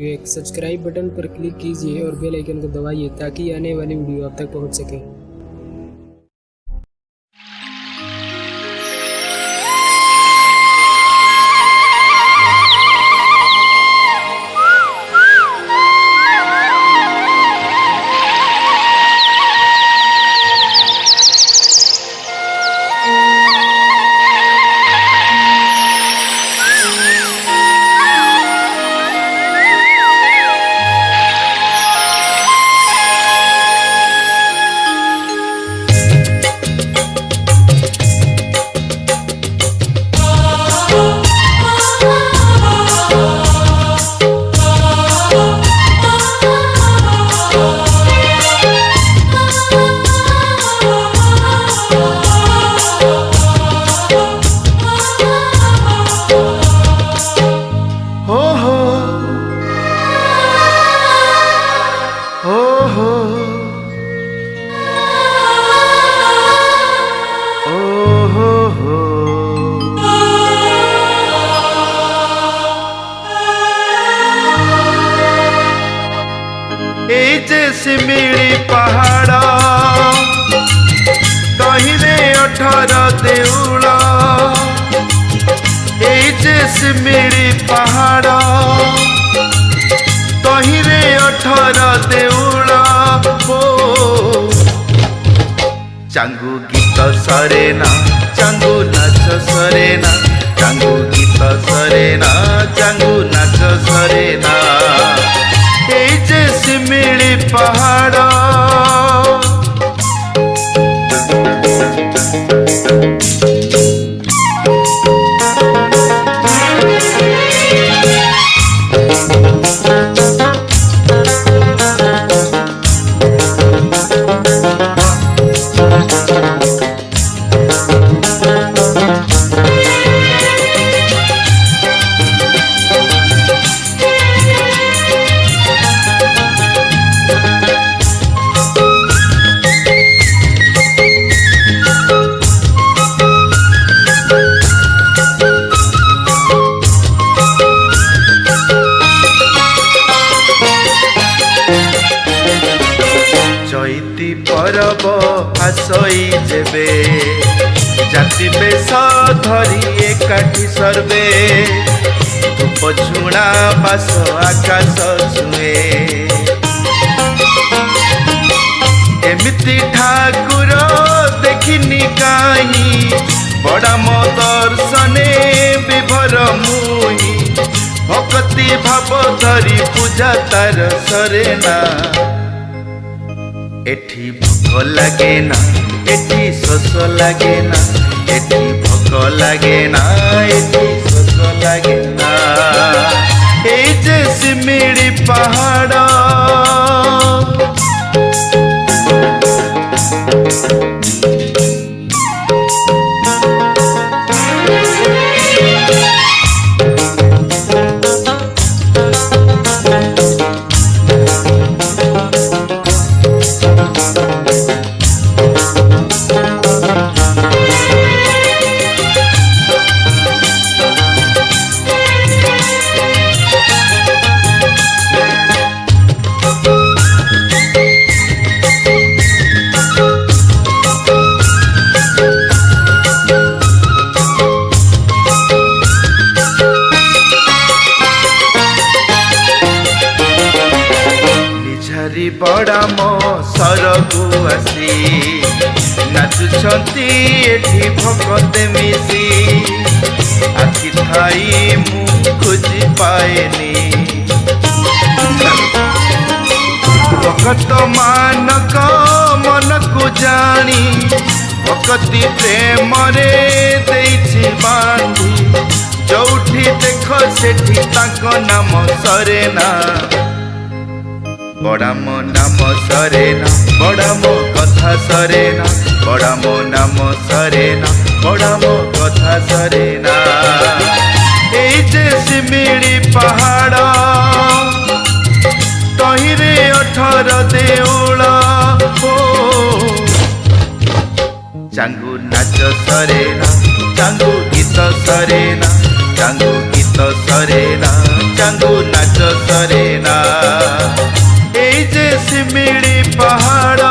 एक subscribe button पर click कीजिए और बेल आइकन को दबाइए ताकि आने वाली वीडियो आप तक पहुंच सके। सिमिली पहाड़ कहिले 18 देउल सिमिली पहाड़ कहिले 18 देउल चांगू गीत सरेना चांगू नाच सरेना चांगू गीत सरेना चांगू नाच सरेना सिमिली पहाड़ चैती परब आसई जेबे जाति बेश धरी एकाठी सर्वे धूप झुणा बास आकाश छुए एमिति ठाकुर देखिनी काई बड़ा मो दर्शने विभर मुही भक्ति भाव धरी पूजा तार सरेना एठी भोग लागे ना एठी शोष लागे ना एठी भोग लागे ना एठी शोष लागे ना जे सिमिली पहाड़ बड़ा मो सरगु आसी नाचुछंती एठी भगते मिसी आखि थाई मु खोजी पाएनी भगत मानक मन को जानी भक्ति प्रेम रे देछि बांधी जोठी देख सेठी ताको नाम सरेना बड़ा मो नाम सरेना बड़ा मो कथा सरेना बड़ा मो नाम सरेना बड़ा मो कथा सरेना जे सिमिली पहाड़ तहिरे 18 देउल चांगू नाच सरेना चांगू गीत सरेना चांगू गीत सरेना ଚାଙ୍ଗୁ ନାଚ ସରେ ନା ଏଇ ଯେ ଶିମିଳି ପାହାଡ଼